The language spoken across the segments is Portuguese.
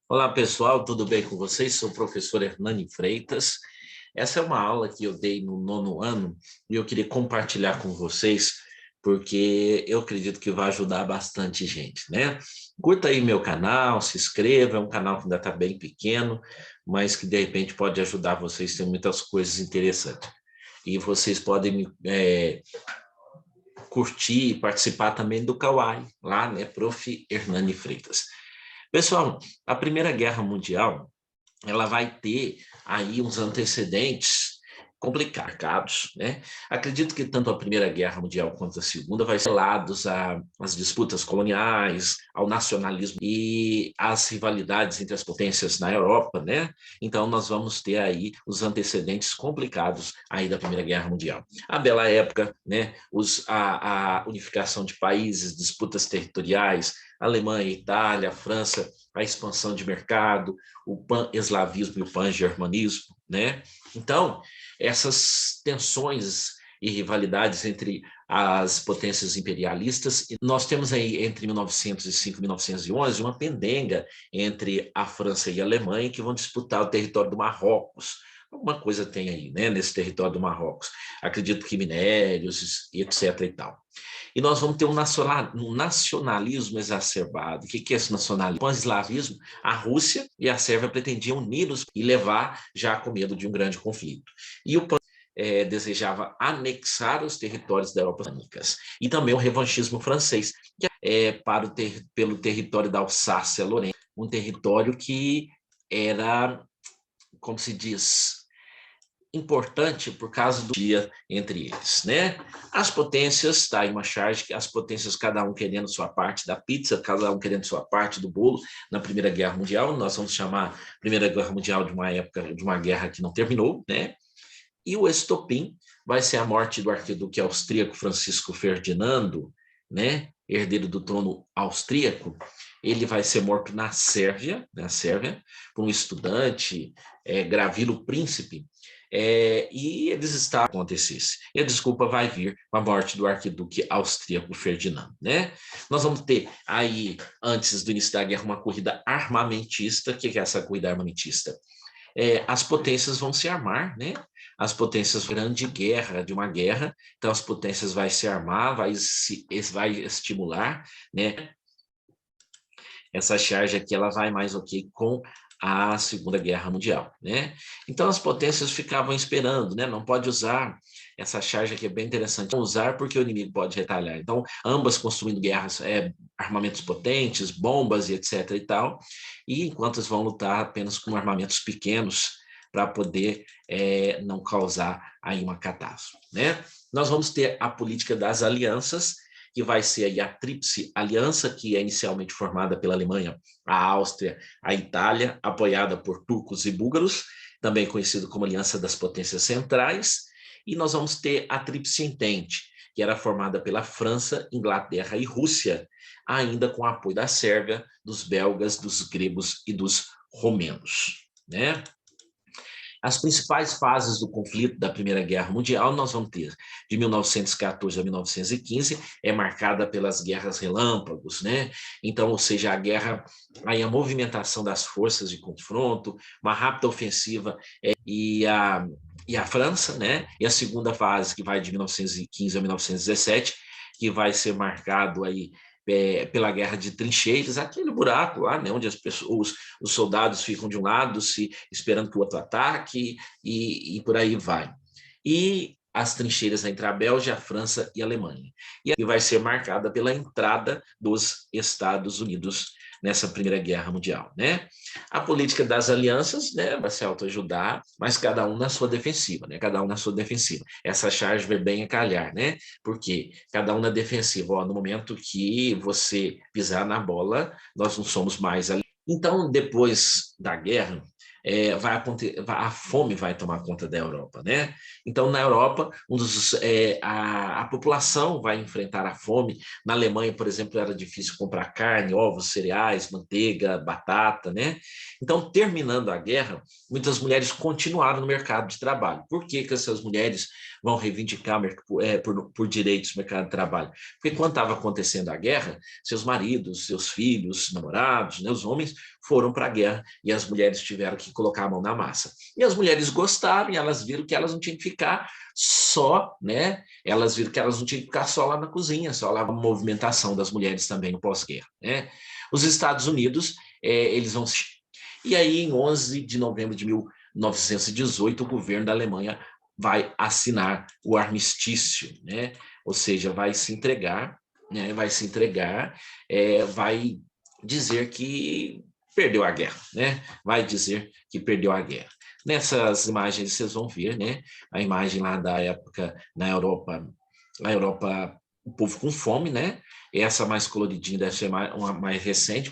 Olá pessoal, tudo bem com vocês? Sou o professor Hernani Freitas. Essa é uma aula que eu dei no 9º ano e eu queria compartilhar com vocês porque eu acredito que vai ajudar bastante gente, né? Curta aí meu canal, se inscreva, é um canal que ainda está bem pequeno, mas que de repente pode ajudar vocês, tem muitas coisas interessantes. E vocês podem curtir e participar também do Kawai, lá, né? Prof. Hernani Freitas. Pessoal, a Primeira Guerra Mundial, ela vai ter aí uns antecedentes complicados, né? Acredito que tanto a Primeira Guerra Mundial quanto a Segunda vai ser lados às disputas coloniais, ao nacionalismo e às rivalidades entre as potências na Europa, né? Então nós vamos ter aí os antecedentes complicados aí da Primeira Guerra Mundial. A bela época, né? A unificação de países, disputas territoriais, Alemanha, Itália, França, a expansão de mercado, o pan-eslavismo e o pan-germanismo, né? Então, essas tensões e rivalidades entre as potências imperialistas, e nós temos aí entre 1905 e 1911 uma pendenga entre a França e a Alemanha que vão disputar o território do Marrocos. Alguma coisa tem aí, né, nesse território do Marrocos. Acredito que minérios, etc. e tal. E nós vamos ter um nacionalismo exacerbado. O que é esse nacionalismo? O pan-eslavismo, a Rússia e a Sérvia pretendiam uni-los e levar já com medo de um grande conflito. E o desejava anexar os territórios da Europa Balcânicas. E também o revanchismo francês, que pelo território da Alsácia-Lorena, um território que era, como se diz, importante por causa do dia entre eles, né? As potências, tá aí uma charge, que as potências, cada um querendo sua parte da pizza, cada um querendo sua parte do bolo, na Primeira Guerra Mundial. Nós vamos chamar a Primeira Guerra Mundial de uma época, de uma guerra que não terminou, né? E o estopim vai ser a morte do arquiduque austríaco Francisco Ferdinando, né? Herdeiro do trono austríaco. Ele vai ser morto na Sérvia, por um estudante, Gravilo Príncipe, e eles estavam acontecesse. E a desculpa vai vir com a morte do arquiduque austríaco Ferdinando, né? Nós vamos ter aí, antes do início da guerra, uma corrida armamentista. O que é essa corrida armamentista? As potências vão se armar, né? As potências, grande guerra, de uma guerra, então as potências vai se armar, vai estimular, né? Essa charge aqui, ela vai mais ok com a Segunda Guerra Mundial, né? Então as potências ficavam esperando, né? Não pode usar essa charge aqui, é bem interessante, não usar porque o inimigo pode retalhar. Então, ambas construindo guerras, armamentos potentes, bombas e etc e tal, e enquanto eles vão lutar apenas com armamentos pequenos para poder não causar aí uma catástrofe, né? Nós vamos ter a política das alianças, que vai ser aí a Tríplice Aliança, que é inicialmente formada pela Alemanha, a Áustria, a Itália, apoiada por turcos e búlgaros, também conhecido como Aliança das Potências Centrais, e nós vamos ter a Tríplice Entente, que era formada pela França, Inglaterra e Rússia, ainda com o apoio da Sérvia, dos belgas, dos gregos e dos romenos, né? As principais fases do conflito da Primeira Guerra Mundial, nós vamos ter de 1914 a 1915, é marcada pelas guerras relâmpagos, né? Então, ou seja, a guerra, aí a movimentação das forças de confronto, uma rápida ofensiva, e a França, né? E a segunda fase, que vai de 1915 a 1917, que vai ser marcado aí pela guerra de trincheiras, aquele buraco lá, né, onde os soldados ficam de um lado esperando que o outro ataque, e por aí vai. E as trincheiras entre a Bélgica, a França e a Alemanha. E aí vai ser marcada pela entrada dos Estados Unidos nessa Primeira Guerra Mundial, né? A política das alianças, né, vai se autoajudar, mas cada um na sua defensiva, né? Cada um na sua defensiva. Essa charge vai bem a calhar, né? Porque cada um na defensiva. Ó, no momento que você pisar na bola, nós não somos mais ali. Então, depois da guerra, a fome vai tomar conta da Europa, né? Então, na Europa, a população vai enfrentar a fome. Na Alemanha, por exemplo, era difícil comprar carne, ovos, cereais, manteiga, batata, né? Então, terminando a guerra, muitas mulheres continuaram no mercado de trabalho. Por que que essas mulheres vão reivindicar por direitos no mercado de trabalho. Porque quando estava acontecendo a guerra, seus maridos, seus filhos, namorados, né, os homens foram para a guerra e as mulheres tiveram que colocar a mão na massa. E as mulheres gostaram e elas viram que elas não tinham que ficar só, né? Elas viram que elas não tinham que ficar só lá na cozinha, só lá na movimentação das mulheres também no pós-guerra, né? Os Estados Unidos, eles vão... E aí, em 11 de novembro de 1918, o governo da Alemanha vai assinar o armistício, né? Ou seja, vai se entregar, né? Vai se entregar, vai dizer que perdeu a guerra, né? Vai dizer que perdeu a guerra. Nessas imagens vocês vão ver, né? A imagem lá da época na Europa, o povo com fome, né? Essa mais coloridinha deve ser uma mais recente,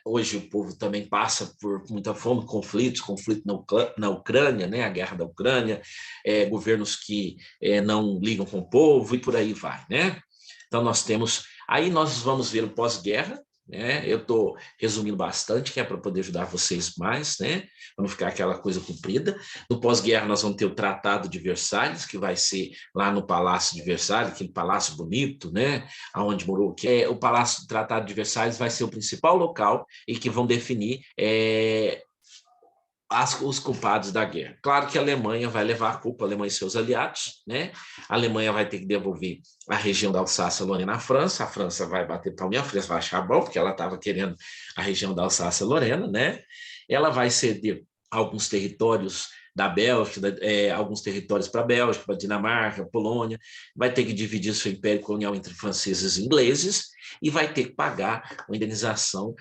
hoje o povo também passa por muita fome, conflito na Ucrânia, né? A guerra da Ucrânia, governos que não ligam com o povo e por aí vai, né? Então aí nós vamos ver o pós-guerra, né? Eu estou resumindo bastante, que é para poder ajudar vocês mais, né? Para não ficar aquela coisa comprida. No pós-guerra nós vamos ter o Tratado de Versalhes, que vai ser lá no Palácio de Versalhes, aquele palácio bonito, né? Onde morou, o Palácio do Tratado de Versalhes vai ser o principal local e que vão definir os culpados da guerra. Claro que a Alemanha vai levar a culpa, a Alemanha e seus aliados, né? A Alemanha vai ter que devolver a região da Alsácia-Lorena à França, a França vai bater palminha, a França vai achar bom, porque ela estava querendo a região da Alsácia-Lorena, né? Ela vai ceder alguns territórios da Bélgica, alguns territórios para a Bélgica, para a Dinamarca, Polônia, vai ter que dividir seu império colonial entre franceses e ingleses e vai ter que pagar uma indenização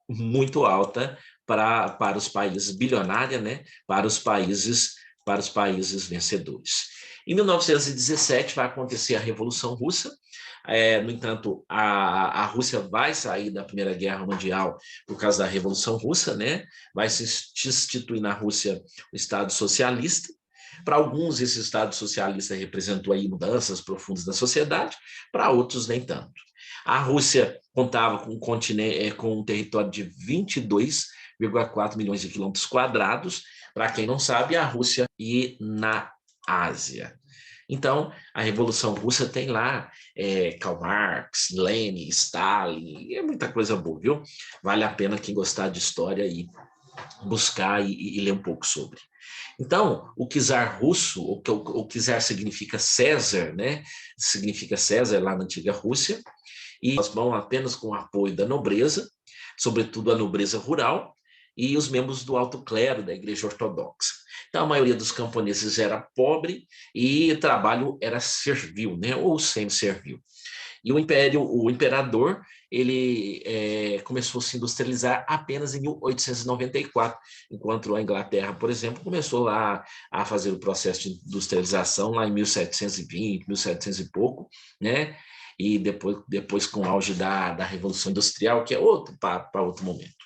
muito alta para os países bilionários, né? Para os países vencedores. Em 1917 vai acontecer a Revolução Russa. No entanto, a Rússia vai sair da Primeira Guerra Mundial por causa da Revolução Russa, né? Vai se instituir na Rússia o Estado socialista. Para alguns, esse Estado socialista representou aí mudanças profundas da sociedade, para outros nem tanto. A Rússia contava com um território de 22,4 milhões de quilômetros quadrados. Para quem não sabe, a Rússia e na Ásia. Então, a Revolução Russa tem lá Karl Marx, Lenin, Stalin, é muita coisa boa, viu? Vale a pena quem gostar de história e buscar e ler um pouco sobre. Então, o czar russo, o czar significa César, né? Significa César lá na antiga Rússia, e nós vamos apenas com o apoio da nobreza, sobretudo a nobreza rural, e os membros do alto clero da Igreja Ortodoxa. Então, a maioria dos camponeses era pobre e o trabalho era servil, né? Ou semi-servil. E o imperador, ele começou a se industrializar apenas em 1894, enquanto a Inglaterra, por exemplo, começou lá a fazer o processo de industrialização lá em 1720, 1700 e pouco, né? E depois com o auge da Revolução Industrial, que é outro para outro momento.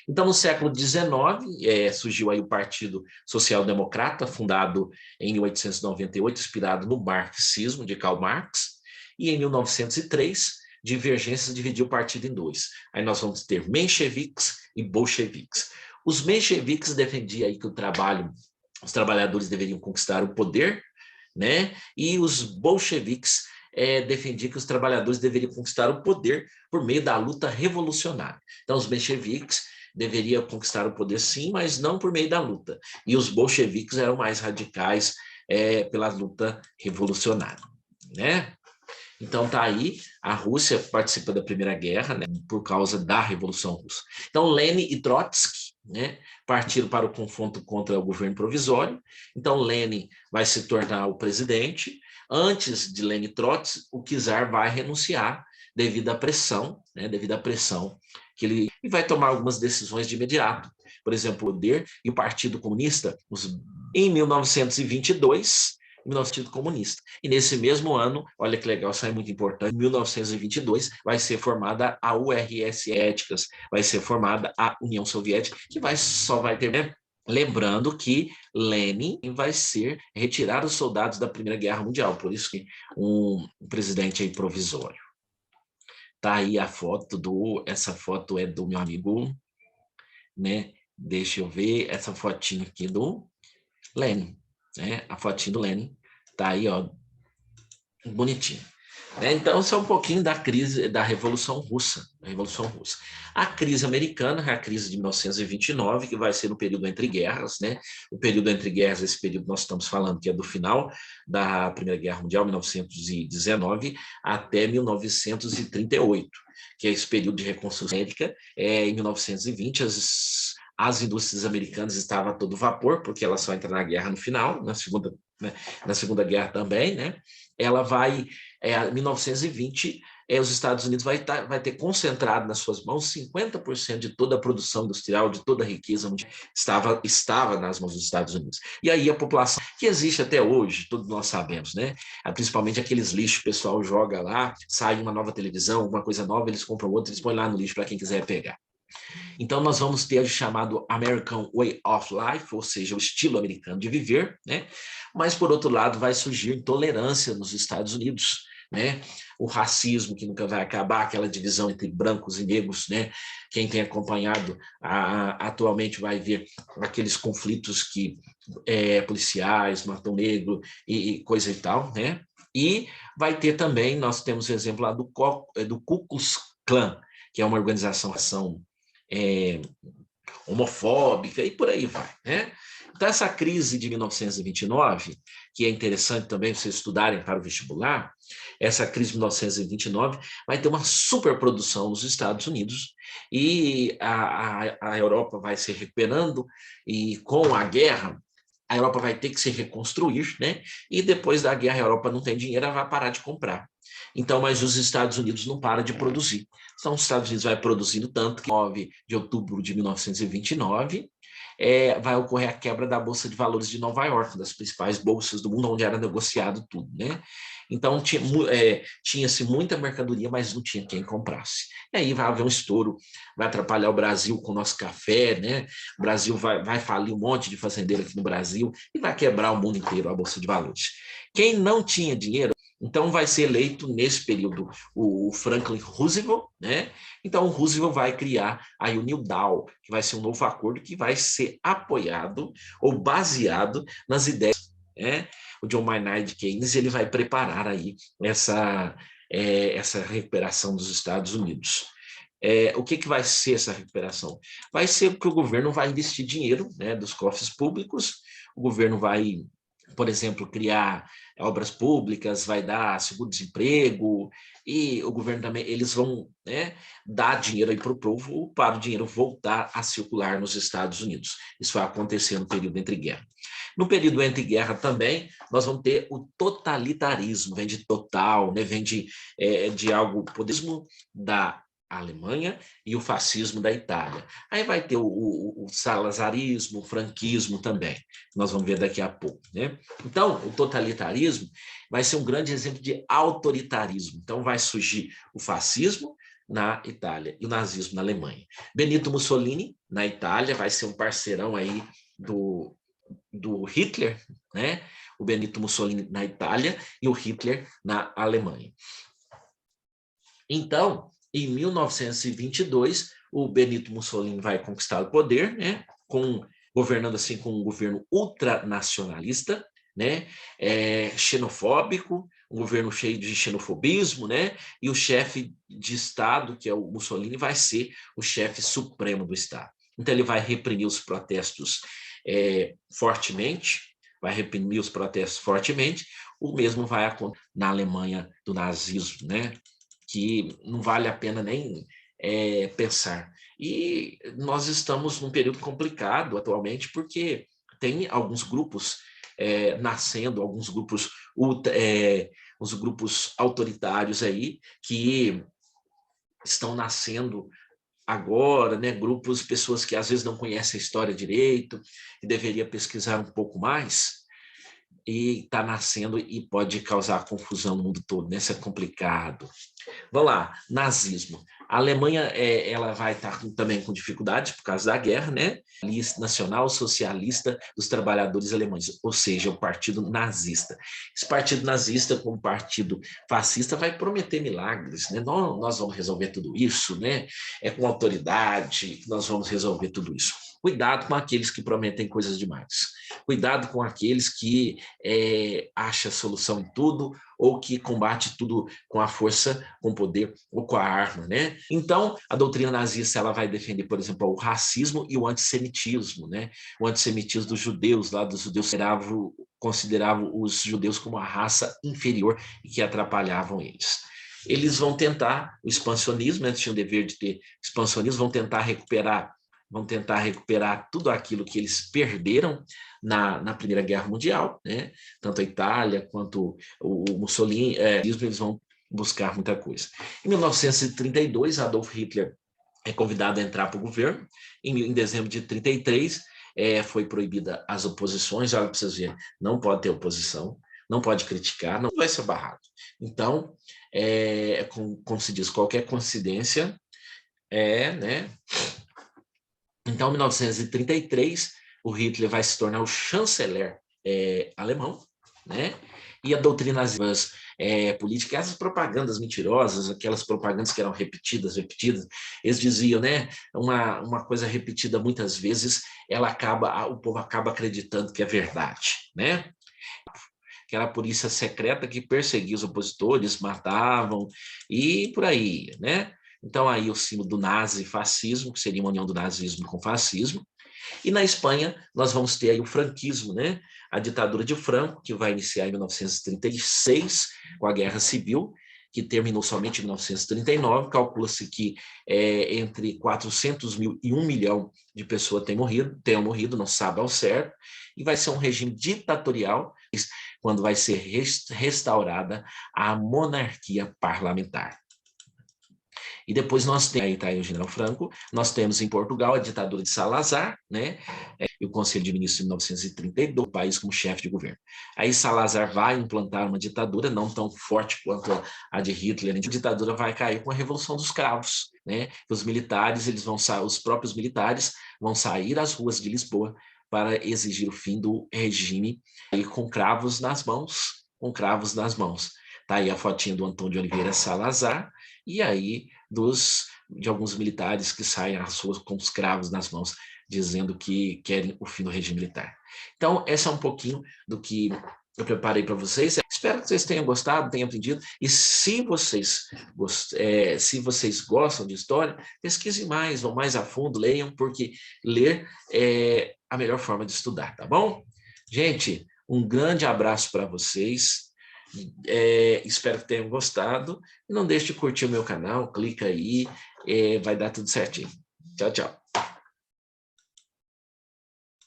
Então, no século XIX, surgiu aí o Partido Social Democrata, fundado em 1898, inspirado no marxismo de Karl Marx, e em 1903, divergências dividiu o partido em dois. Aí nós vamos ter mencheviques e bolcheviques. Os mencheviques defendiam aí que os trabalhadores deveriam conquistar o poder, né? E os bolcheviques defendiam que os trabalhadores deveriam conquistar o poder por meio da luta revolucionária. Então, os mencheviques deveriam conquistar o poder, sim, mas não por meio da luta. E os bolcheviques eram mais radicais pela luta revolucionária, né? Então, tá aí, a Rússia participa da Primeira Guerra, né, por causa da Revolução Russa. Então, Lenin e Trotsky, né, partiram para o confronto contra o governo provisório. Então, Lenin vai se tornar o presidente. Antes de Lenin e Trotsky, o czar vai renunciar devido à pressão, né, que ele vai tomar algumas decisões de imediato. Por exemplo, o poder e o Partido Comunista, em 1922, Partido Comunista. E nesse mesmo ano, olha que legal, isso é muito importante, em 1922 vai ser formada a URSS Éticas, vai ser formada a União Soviética, que só vai ter, né? Lembrando que Lenin vai retirar os soldados da Primeira Guerra Mundial, por isso que um presidente aí provisório. Tá aí a foto essa foto é do meu amigo, né? Deixa eu ver essa fotinha aqui do Lenin. né? A fotinha do Lenin tá aí, ó, bonitinho. Então, isso é um pouquinho da crise da Revolução Russa. A crise americana é a crise de 1929, que vai ser no período entre guerras, né? O período entre guerras, esse período nós estamos falando que é do final da Primeira Guerra Mundial, 1919, até 1938, que é esse período de reconstrução étnica. Em 1920, as indústrias americanas estavam a todo vapor, porque elas só entram na guerra no final, né, na Segunda Guerra também, né? Ela vai, em 1920, os Estados Unidos vai ter concentrado nas suas mãos 50% de toda a produção industrial, de toda a riqueza mundial, estava nas mãos dos Estados Unidos. E aí a população, que existe até hoje, todos nós sabemos, né? Principalmente aqueles lixos que o pessoal joga lá, sai uma nova televisão, alguma coisa nova, eles compram outra, eles põem lá no lixo para quem quiser pegar. Então, nós vamos ter o chamado American Way of Life, ou seja, o estilo americano de viver, né? Mas, por outro lado, vai surgir intolerância nos Estados Unidos, né? O racismo que nunca vai acabar, aquela divisão entre brancos e negros, né? Quem tem acompanhado atualmente vai ver aqueles conflitos que policiais matam negro e coisa e tal, né? E vai ter também, nós temos o exemplo lá do Ku Klux Klan, que é uma organização homofóbica e por aí vai, né? Então, essa crise de 1929, que é interessante também vocês estudarem para o vestibular, essa crise de 1929 vai ter uma superprodução nos Estados Unidos e a Europa vai se recuperando e com a guerra, a Europa vai ter que se reconstruir, né? E depois da guerra, a Europa não tem dinheiro, ela vai parar de comprar. Então, mas os Estados Unidos não param de produzir. Então, os Estados Unidos vai produzindo tanto que, em 9 de outubro de 1929, vai ocorrer a quebra da Bolsa de Valores de Nova York, das principais bolsas do mundo, onde era negociado tudo, né? Então, tinha-se muita mercadoria, mas não tinha quem comprasse. E aí vai haver um estouro, vai atrapalhar o Brasil com o nosso café, né? O Brasil vai falir um monte de fazendeiro aqui no Brasil e vai quebrar o mundo inteiro a Bolsa de Valores. Quem não tinha dinheiro, então vai ser eleito nesse período o Franklin Roosevelt, né? Então o Roosevelt vai criar aí o New Deal, que vai ser um novo acordo que vai ser apoiado ou baseado nas ideias, né? O John Maynard Keynes, ele vai preparar aí essa recuperação dos Estados Unidos. O que vai ser essa recuperação? Vai ser que o governo vai investir dinheiro, né, dos cofres públicos, o governo vai, por exemplo, criar obras públicas, vai dar seguro-desemprego, e o governo também, eles vão, né, dar dinheiro aí para o povo, para o dinheiro voltar a circular nos Estados Unidos. Isso vai acontecer no período entre guerras. No período entre guerras também, nós vamos ter o totalitarismo, vem de total, né, vem de algo, poderismo da Alemanha e o fascismo da Itália. Aí vai ter o salazarismo, o franquismo também, que nós vamos ver daqui a pouco, né? Então, o totalitarismo vai ser um grande exemplo de autoritarismo. Então, vai surgir o fascismo na Itália e o nazismo na Alemanha. Benito Mussolini, na Itália, vai ser um parceirão aí do Hitler, né? O Benito Mussolini na Itália e o Hitler na Alemanha. Então, em 1922, o Benito Mussolini vai conquistar o poder, né? Governando assim com um governo ultranacionalista, né? Xenofóbico, um governo cheio de xenofobismo, né? E o chefe de Estado, que é o Mussolini, vai ser o chefe supremo do Estado. Então, ele vai reprimir os protestos fortemente, o mesmo vai acontecer na Alemanha do nazismo, né? Que não vale a pena nem pensar. E nós estamos num período complicado atualmente, porque tem alguns grupos nascendo, alguns grupos, os grupos autoritários aí, que estão nascendo agora, né, grupos, pessoas que às vezes não conhecem a história direito, que deveria pesquisar um pouco mais, e está nascendo e pode causar confusão no mundo todo, né? Isso é complicado. Vamos lá, nazismo. A Alemanha ela vai estar também com dificuldades por causa da guerra, né? Lista Nacional Socialista dos Trabalhadores Alemães, ou seja, o partido nazista. Esse partido nazista, como partido fascista, vai prometer milagres, né? Nós vamos resolver tudo isso, né? É com autoridade que nós vamos resolver tudo isso. Cuidado com aqueles que prometem coisas demais. Cuidado com aqueles que acham solução em tudo ou que combate tudo com a força, com o poder ou com a arma, né? Então, a doutrina nazista ela vai defender, por exemplo, o racismo e o antissemitismo, né? O antissemitismo dos judeus, lá dos judeus consideravam os judeus como uma raça inferior e que atrapalhavam eles. Eles vão tentar o expansionismo, eles tinham o dever de ter expansionismo, vão tentar recuperar tudo aquilo que eles perderam na Primeira Guerra Mundial, né? Tanto a Itália quanto o Mussolini, eles vão buscar muita coisa. Em 1932, Adolf Hitler é convidado a entrar para o governo. Em dezembro de 33, foi proibida as oposições. Olha para vocês verem, não pode ter oposição, não pode criticar, não vai ser barrado. Então, como se diz, qualquer coincidência né? Então, em 1933, o Hitler vai se tornar o chanceler alemão, né? E a doutrina política, essas propagandas mentirosas, aquelas propagandas que eram repetidas, eles diziam, né? Uma coisa repetida muitas vezes, o povo acaba acreditando que é verdade, né? Que era a polícia secreta que perseguia os opositores, matavam e por aí, né? Então, aí o símbolo do nazi-fascismo, que seria uma união do nazismo com o fascismo. E na Espanha, nós vamos ter aí o franquismo, né? A ditadura de Franco, que vai iniciar em 1936, com a Guerra Civil, que terminou somente em 1939. Calcula-se que entre 400 mil e 1 milhão de pessoas tenham morrido, não sabe ao certo, e vai ser um regime ditatorial, quando vai ser restaurada a monarquia parlamentar. E depois nós temos, aí está aí o General Franco, nós temos em Portugal a ditadura de Salazar, né? E o Conselho de Ministros de 1932, o país como chefe de governo. Aí Salazar vai implantar uma ditadura, não tão forte quanto a de Hitler, a ditadura vai cair com a Revolução dos Cravos, né? Os militares, os próprios militares vão sair às ruas de Lisboa para exigir o fim do regime aí com cravos nas mãos, Tá aí a fotinha do Antônio de Oliveira Salazar, e aí de alguns militares que saem às ruas com os cravos nas mãos, dizendo que querem o fim do regime militar. Então, esse é um pouquinho do que eu preparei para vocês. Espero que vocês tenham gostado, tenham aprendido. E se vocês gostam de história, pesquisem mais, vão mais a fundo, leiam, porque ler é a melhor forma de estudar, tá bom? Gente, um grande abraço para vocês. Espero que tenham gostado. Não deixe de curtir o meu canal, clica aí, vai dar tudo certinho. Tchau, tchau.